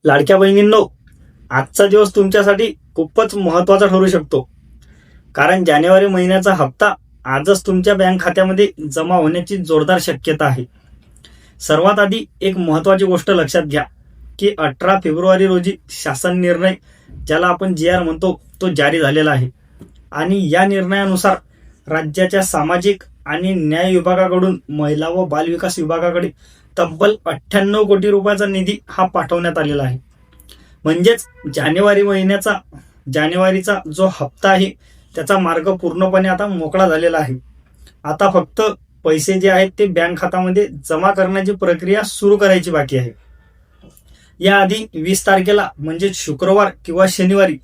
लाडक्या बहिणींनो, आजचा दिवस तुमच्यासाठी खूपच महत्त्वाचा ठरू शकतो. कारण जानेवारी महिन्याचा हप्ता आजच तुमच्या बँक खात्यामध्ये जमा होण्याची जोरदार शक्यता आहे. सर्वात आधी एक महत्त्वाची गोष्ट लक्षात घ्या की 18 फेब्रुवारी रोजी शासन निर्णय, ज्याला आपण GR म्हणतो, तो जारी झालेला आहे. आणि या निर्णयानुसार राज्याच्या सामाजिक आणि न्याय विभागाकडून महिला व बालविकास विभागाकडे तब्बल 98 कोटी रुपयाचा निधी हा पाठवण्यात आलेला आहे. म्हणजेच जानेवारीचा जो हप्ता आहे त्याचा मार्ग पूर्णपणे आता मोकळा झालेला आहे. आता फक्त पैसे जे आहेत ते बँक खात्यामध्ये जमा करण्याची प्रक्रिया सुरू करायची बाकी आहे. याआधी 20 तारखेला म्हणजे शुक्रवार किंवा शनिवारी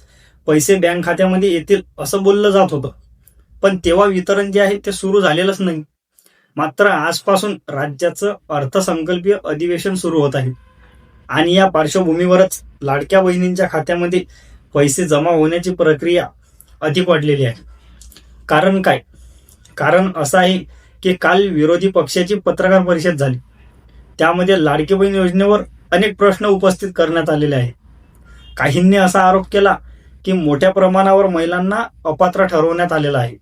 पैसे बँक खात्यामध्ये येतील असं बोललं जात होतं, पण तेव्हा वितरण जे आहे ते सुरू झालेलंच नाही. मात्र आजपासून राज्याचं अर्थसंकल्पीय अधिवेशन सुरू होत आहे आणि या पार्श्वभूमीवरच लाडक्या बहिणींच्या खात्यामध्ये पैसे जमा होण्याची प्रक्रिया अधिक वाढलेली आहे. कारण काय? कारण असं आहे की काल विरोधी पक्षाची पत्रकार परिषद झाली. त्यामध्ये लाडकी बहीण योजनेवर अनेक प्रश्न उपस्थित करण्यात आलेले आहे. काहींनी असा आरोप केला की मोठ्या प्रमाणावर महिलांना अपात्र ठरवण्यात आलेलं आहे,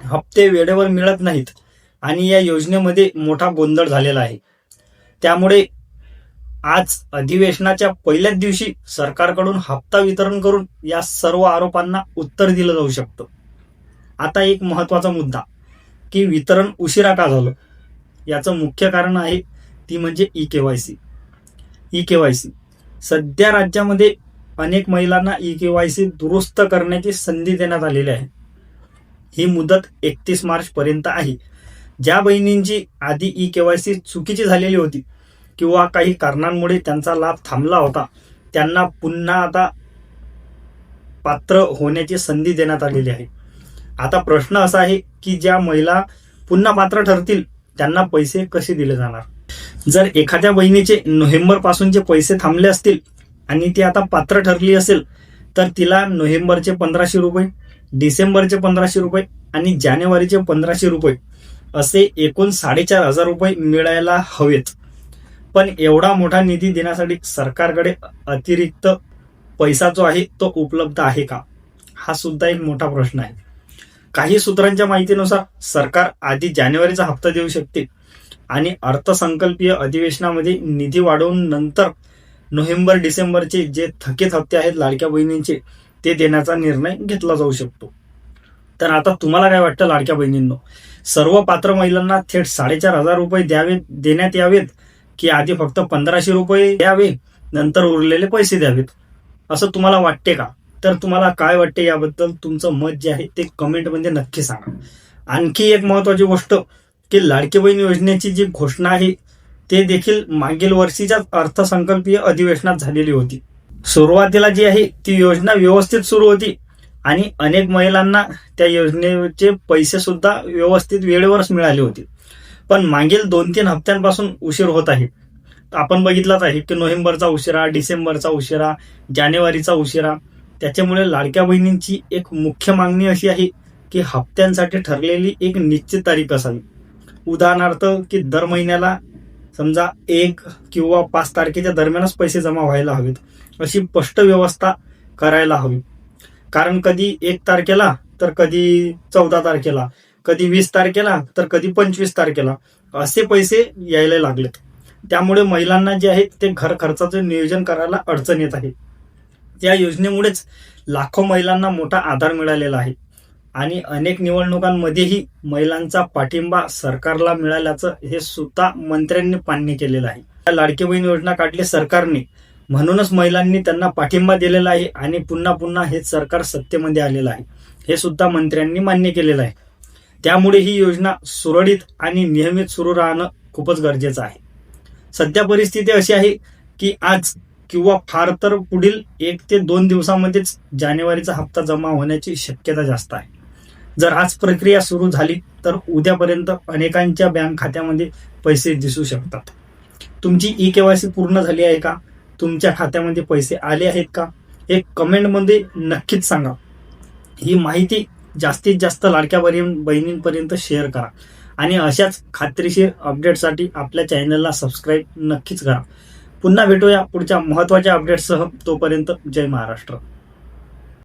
हप्ते वेळेवर मिळत नाहीत आणि या योजनेमध्ये मोठा गोंधळ झालेला आहे. त्यामुळे आज अधिवेशनाच्या पहिल्याच दिवशी सरकारकडून हप्ता वितरण करून या सर्व आरोपांना उत्तर दिलं जाऊ शकतं. आता एक महत्त्वाचा मुद्दा की वितरण उशिरा का झालं, याचं मुख्य कारण आहे ती म्हणजे ई-केवायसी. सध्या राज्यामध्ये अनेक महिलांना ई-केवायसी दुरुस्त करण्याची संधी देण्यात आलेली आहे. ही मुदत 31 मार्च पर्यंत आहे. ज्या बहिणींची आधी ई-केवायसी चुकीची झालेली होती किंवा काही कारणांमुळे त्यांचा लाभ थांबला होता, त्यांना पुन्हा आता पात्र होण्याची संधी देण्यात आलेली आहे. आता प्रश्न असा आहे की ज्या महिला पुन्हा पात्र ठरतील त्यांना पैसे कसे दिले जाणार? जर एखाद्या बहिणीचे नोव्हेंबर पासूनचे पैसे थांबले असतील आणि ती आता पात्र ठरली असेल तर तिला नोव्हेंबरचे 1500 रुपये, डिसेंबरचे 1500 रुपये आणि जानेवारीचे 1500 रुपये असे एकूण 4500 रुपये मिळायला हवेत. पण एवढा मोठा निधी देण्यासाठी सरकारकडे अतिरिक्त पैसा जो आहे तो उपलब्ध आहे का? हा सुद्धा एक मोठा प्रश्न आहे. काही सूत्रांच्या माहितीनुसार सरकार आधी जानेवारीचा हप्ता देऊ शकते आणि अर्थसंकल्पीय अधिवेशनामध्ये निधी वाढवून नंतर नोव्हेंबर डिसेंबरचे जे थकीत हप्ते आहेत लाडक्या बहिणींचे ते देण्याचा निर्णय घेतला जाऊ शकतो. तर आता तुम्हाला काय वाटतं लाडक्या बहिणींनो? सर्व पात्र महिलांना थेट 4500 रुपये देण्यात यावेत की आधी फक्त 1500 रुपये द्यावे नंतर उरलेले पैसे द्यावेत, असं तुम्हाला वाटते का? तर तुम्हाला काय वाटते याबद्दल तुमचं मत जे आहे ते कमेंटमध्ये नक्की सांगा. आणखी एक महत्त्वाची गोष्ट की लाडकी बहीण योजनेची जी घोषणा आहे ते देखील मागील वर्षीच्याच अर्थसंकल्पीय अधिवेशनात झालेली होती. सुरुवातीला जी आहे ती योजना व्यवस्थित सुरू होती आणि अनेक महिलांना त्या योजनेचे पैसे सुद्धा व्यवस्थित वेळेवरच मिळाले होते. पण मागील 2-3 हप्त्यांपासून उशीर होत आहे. आपण बघितलंच आहे की नोव्हेंबरचा उशिरा, डिसेंबरचा उशिरा, जानेवारीचा उशिरा. त्याच्यामुळे लाडक्या बहिणींची एक मुख्य मागणी अशी आहे की हप्त्यांसाठी ठरलेली एक निश्चित तारीख असावी. उदाहरणार्थ की दर महिन्याला समजा 1 किंवा 5 तारखेच्या दरम्यानच पैसे जमा व्हायला हवेत, अशी स्पष्ट व्यवस्था करायला हवी. कारण कधी 1 तारखेला तर कधी 14 तारखेला, कधी 20 तारखेला तर कधी 25 तारखेला असे पैसे यायला लागलेत. त्यामुळे महिलांना जे आहे ते घर खर्चाचं नियोजन करायला अडचण येत आहे. या योजनेमुळेच लाखो महिलांना मोठा आधार मिळालेला आहे आणि अनेक निवडणुकांमध्येही महिलांचा पाठिंबा सरकारला मिळाल्याचं हे सुद्धा मंत्र्यांनी मान्य केलेलं आहे. लाडकी बहीण योजना काढली सरकारने, म्हणूनच महिलांनी त्यांना पाठिंबा दिलेला आहे आणि पुन्हा पुन्हा हे सरकार सत्तेमध्ये आलेलं आहे, हे सुद्धा मंत्र्यांनी मान्य केलेलं आहे. त्यामुळे ही योजना सुरळीत आणि नियमित सुरू राहणं खूपच गरजेचं आहे. सध्या परिस्थिती अशी आहे की आज किंवा फार तर पुढील 1 ते 2 दिवसांमध्येच जानेवारीचा हप्ता जमा होण्याची शक्यता जास्त आहे. जर आज प्रक्रिया सुरू झाली तर उद्यापर्यंत अनेकांच्या बँक खात्यामध्ये पैसे दिसू शकतात. तुमची ई-केवायसी पूर्ण झाली आहे का? तुमच्या खात्यामध्ये पैसे आले आहेत का? हे कमेंटमध्ये नक्कीच सांगा. ही माहिती जास्तीत जास्त लाडक्या बहिणींपर्यंत शेअर करा आणि अशाच खात्रीशीर अपडेटसाठी आपल्या चॅनलला सबस्क्राईब नक्कीच करा. पुन्हा भेटूया पुढच्या महत्त्वाच्या अपडेट्ससह. तोपर्यंत जय महाराष्ट्र.